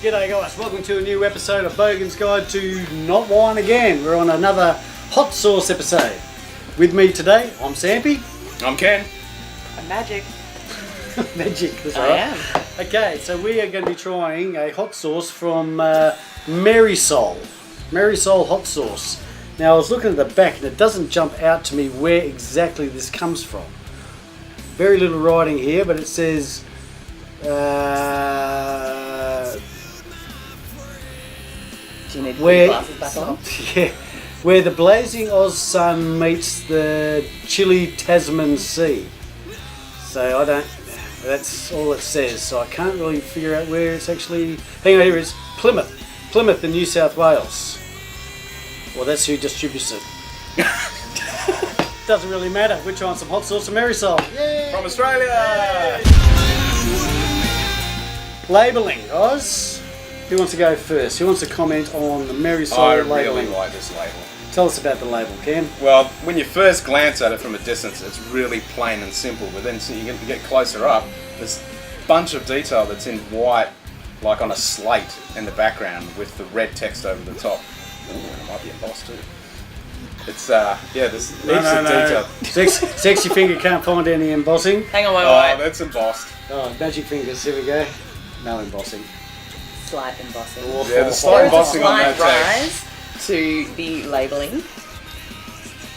G'day guys, welcome to a new episode of Bogan's Guide to Not Wine Again. We're on another hot sauce episode. With me today, I'm Sampy. I'm Ken. I'm Magic. Magic, that's I right. am. Okay, so we are going to be trying a hot sauce from Marysol. Marysol hot sauce. Now I was looking at the back and it doesn't jump out to me where exactly this comes from. Very little writing here, but it says Do you need to put where your glasses back on? yeah, where the blazing Oz sun meets the chilly Tasman Sea. So I don't. That's all it says. So I can't really figure out where it's actually. Hang on, here it is. Plymouth in New South Wales. Well, that's who distributes it. Doesn't really matter. We're trying some hot sauce from Marysol. Yay! From Australia! Labelling, guys. Who wants to go first? Who wants to comment on the Marysol I labelling? really like this label. Tell us about the label, Ken. Well, when you first glance at it from a distance, it's really plain and simple, but then you get closer up, there's a bunch of detail that's in white, like on a slate in the background with the red text over the top. Ooh, and it might be embossed too. It's, there's heaps of detail. Sexy finger can't find any embossing. Hang on, wait. Oh, that's embossed. Oh, magic fingers, here we go. No embossing. Slight embossing. Yeah, the slight embossing on that Slight text. rise to the labelling.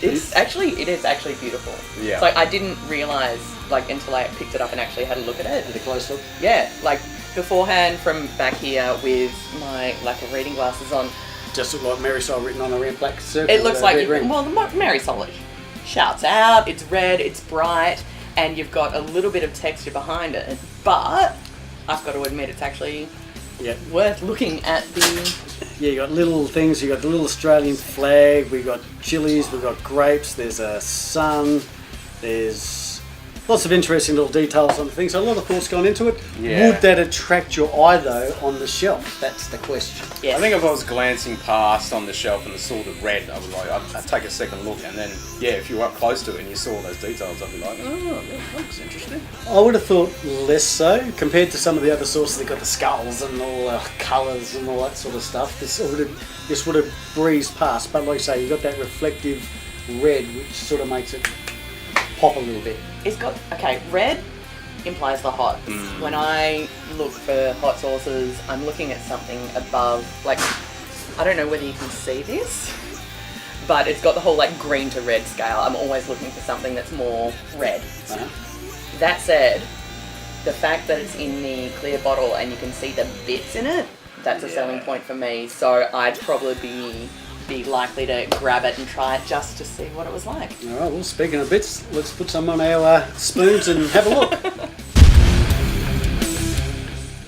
It is actually beautiful. Yeah. It's like I didn't realise until I picked it up and actually had a look at it. With a close look. Yeah, beforehand from back here with my lack of reading glasses on. Just look like Marysol written on a red black circle. It looks like red ring. the Marysol shouts out. It's red. It's bright, and you've got a little bit of texture behind it. But I've got to admit, it's actually worth looking at the. Yeah, you got little things. You got the little Australian flag. We got chilies. We got grapes. There's a sun. There's lots of interesting little details on the thing. So a lot of thought's gone into it. Yeah. Would that attract your eye though on the shelf? That's the question. Yeah. I think if I was glancing past on the shelf and saw the red, I was like, I'd take a second look, and then, if you were up close to it and you saw those details, I'd be like, oh, that looks interesting. I would have thought less so compared to some of the other sauces that got the skulls and all the colours and all that sort of stuff. This would have breezed past, but like I say, you got that reflective red, which sort of makes it pop a little bit. It's got, red implies the hot. When I look for hot sauces, I'm looking at something above, I don't know whether you can see this, but it's got the whole green to red scale. I'm always looking for something that's more red. Uh-huh. That said, the fact that it's in the clear bottle and you can see the bits in it, that's a selling point for me. So I'd probably be likely to grab it and try it just to see what it was like. All right, well, speaking of bits, let's put some on our spoons and have a look.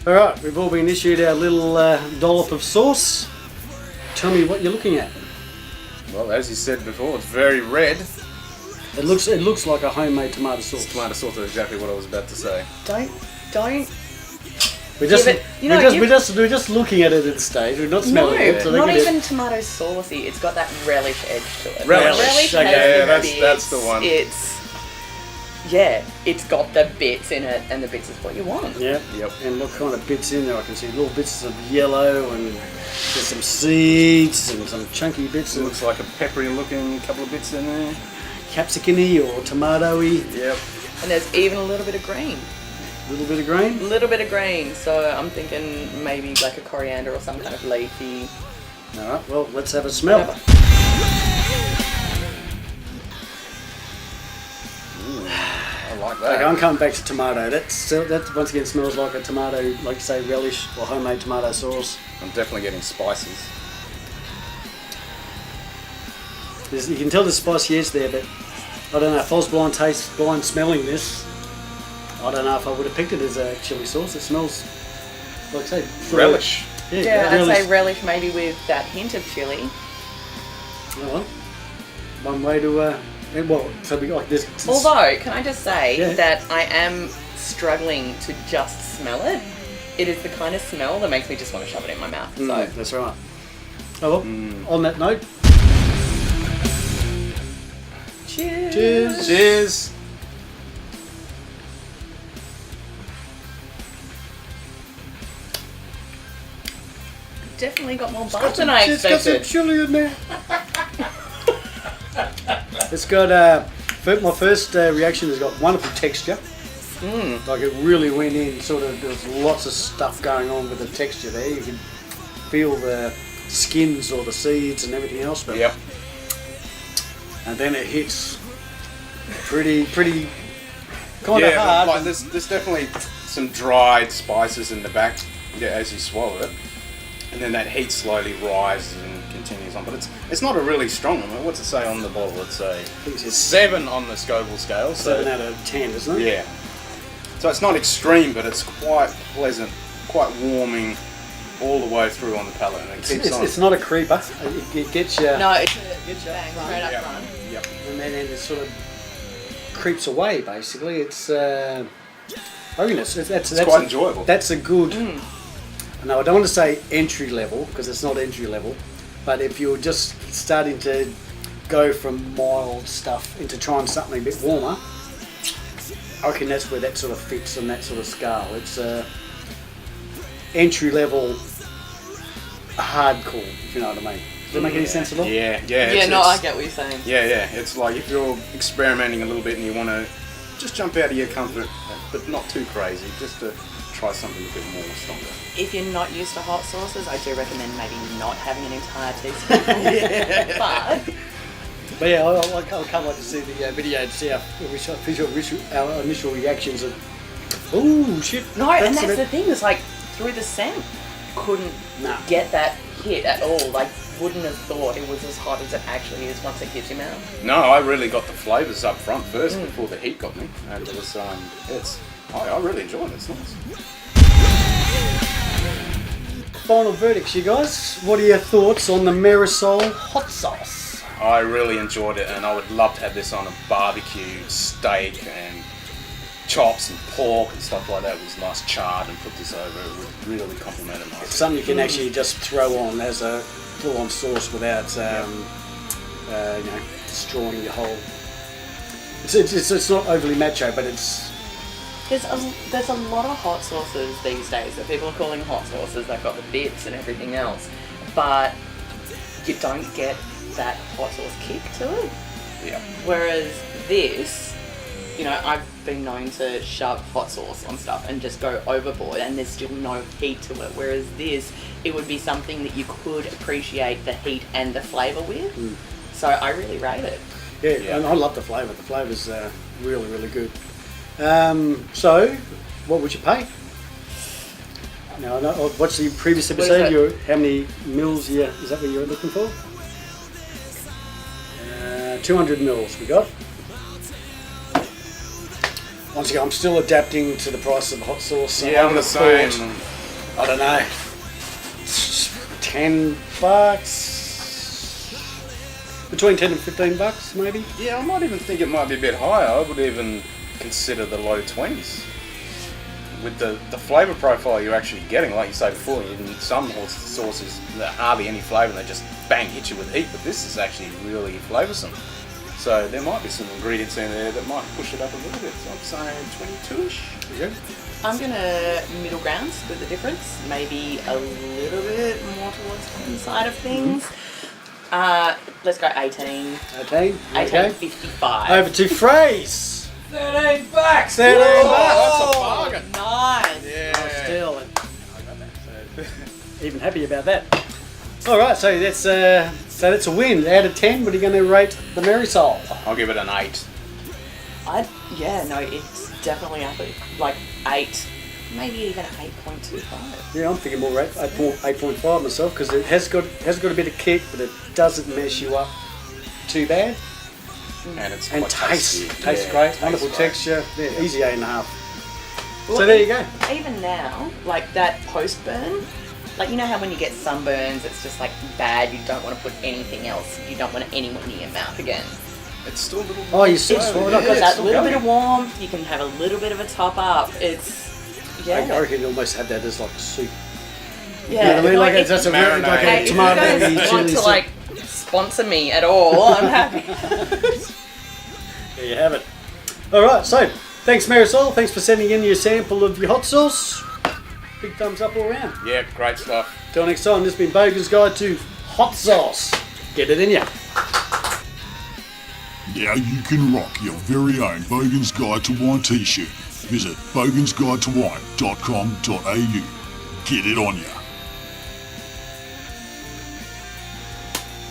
All right, we've all been issued our little dollop of sauce. Tell me what you're looking at. Well, as you said before, it's very red. It looks like a homemade tomato sauce. Tomato sauce is exactly what I was about to say. Don't. We're just We're just looking at it at this stage. We're not smelling it. So not even tomato saucy. It's got that relish edge to it. Relish. Okay. Yeah, has that's the one. It's got the bits in it, and the bits is what you want. Yeah. Yep. And what kind of bits in there? I can see little bits of yellow, and there's some seeds and some chunky bits. It looks like a peppery looking couple of bits in there. Capsicum-y or tomatoey. Yep. And there's even a little bit of green. A little bit of green. A little bit of green. So I'm thinking maybe a coriander or some kind of leafy. All right. Well, let's have a smell. Whatever. I like that. Okay, I'm coming back to tomato. That once again smells like a tomato, like you say, relish or homemade tomato sauce. I'm definitely getting spices. You can tell the spicy edge there, but I don't know if I was blind smelling this. I don't know if I would have picked it as a chili sauce. It smells, like I say, Relish. Yeah, I'd relish. say relish maybe with that hint of chili. You know what? One way to so we like this. Although, can I just say Yeah. that I am struggling to just smell it. It is the kind of smell that makes me just want to shove it in my mouth. So That's right. Oh well, on that note, cheers. cheers. Cheers. definitely got more bite than I It's got some expected. chili in there. It's got my first reaction has got wonderful texture. Like it really went in. Sort of, there's lots of stuff going on with the texture there. You can feel the skins or the seeds and everything else. But Yep. and then it hits pretty kind of hard. Like there's definitely some dried spices in the back, as you swallow it, and then that heat slowly rises and continues on. But it's not a really strong one. What's it say on the bottle? It's a it's 7 on the Scoville scale. So 7 out of 10, isn't it? yeah. So it's not extreme, but it's quite pleasant, quite warming all the way through on the palate, and it keeps on. It's not a creeper. It gets you. No, it's a bang right up Yep. front. Yep. And then it sort of creeps away. Basically, it's. I mean, that's quite enjoyable. That's a good. No, I don't want to say entry level because it's not entry level, but if you're just starting to go from mild stuff into trying something a bit warmer, I reckon that's where that sort of fits on that sort of scale. It's entry level hardcore, if you know what I mean. Does that make any sense at all? Yeah. I get what you're saying. Yeah. It's like if you're experimenting a little bit and you want to just jump out of your comfort, but not too crazy, just to try something a bit more stronger. If you're not used to hot sauces, I do recommend maybe not having an entire teaspoon. But yeah, I can't wait to see the video and see our initial reactions of, oh shit. No, and that's the thing, is like through the scent, couldn't Nah. get that hit at all. Like, wouldn't have thought it was as hot as it actually is once it hits your mouth. No, I really got the flavours up front first before the heat got me. And it was, I really enjoyed it. It's nice. Final verdicts, you guys. What are your thoughts on the Marysol hot sauce? I really enjoyed it, and I would love to have this on a barbecue, steak, and chops and pork and stuff like that. It was nice charred and put this over. It would really complement it It's nicely. something you can actually just throw on as a full-on sauce without, destroying your whole. It's not overly macho, but it's. There's a lot of hot sauces these days that people are calling hot sauces. They've got the bits and everything else, but you don't get that hot sauce kick to it. Yeah. Whereas this, I've been known to shove hot sauce on stuff and just go overboard, and there's still no heat to it. Whereas this, it would be something that you could appreciate the heat and the flavour with. So I really rate it. Yeah, and I love the flavour. The flavour's really, really good. So, what would you pay? Now, I watched the previous What is episode. How many mils? Is that what you're looking for? 200 mils we got. Once again, I'm still adapting to the price of hot sauce. Yeah, I'm the same. I don't know. $10. Between 10 and $15, maybe. Yeah, I might even think it might be a bit higher. I would even consider the low 20s. With the flavour profile you're actually getting, like you say before, in some hot sauces, there's hardly any flavour and they just bang hit you with heat, but this is actually really flavoursome. So there might be some ingredients in there that might push it up a little bit. So I'm saying 22-ish. Yeah. I'm gonna middle ground, split the difference, maybe a little bit more towards the inside of things. Let's go 18. Okay. 18.55. Over to Phrase. $13. $13. That's a bargain. Nice. Yeah. Still, even happy about that. All right, so that's a win. Out of 10, what are you going to rate the Marysol? I'll give it an 8. It's definitely up at like 8, maybe even 8.25. Yeah, I'm thinking more 8.5 myself because it has got a bit of kick, but it doesn't mess you up too bad. And it's And quite tastes tasty. great, wonderful great. texture. Yeah, easy 8.5. Well, So there you go. Even now, like that post burn, like you know how when you get sunburns, it's just like bad. You don't want to put anything else. You don't want it anywhere near your mouth again. It's still a little. Oh, you still It's swallow it got up. that still little going. bit of warmth. You can have a little bit of a top up. It's I reckon you almost have that as like soup. yeah. You know what I mean? Like if- it's just a really, like Marinade. a Hey, if you tomato guys and want chili to soup. like sponsor me at all, I'm happy. There you have it. All right, so thanks Marysol. Thanks for sending in your sample of your hot sauce. big thumbs up all around. Yeah, great stuff. Till next time, this has been Bogan's Guide to Hot Sauce. Get it in ya. Now you can rock your very own Bogan's Guide to Wine t-shirt. Visit bogansguidetowine.com.au. Get it on ya.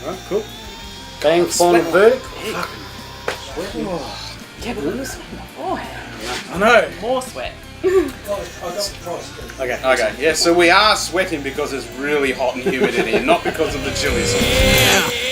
Alright, cool. Bang, final verdict. Yeah, but we were sweating beforehand. I know. More sweat. Okay, yeah, so we are sweating because it's really hot and humid in here, not because of the chili sauce.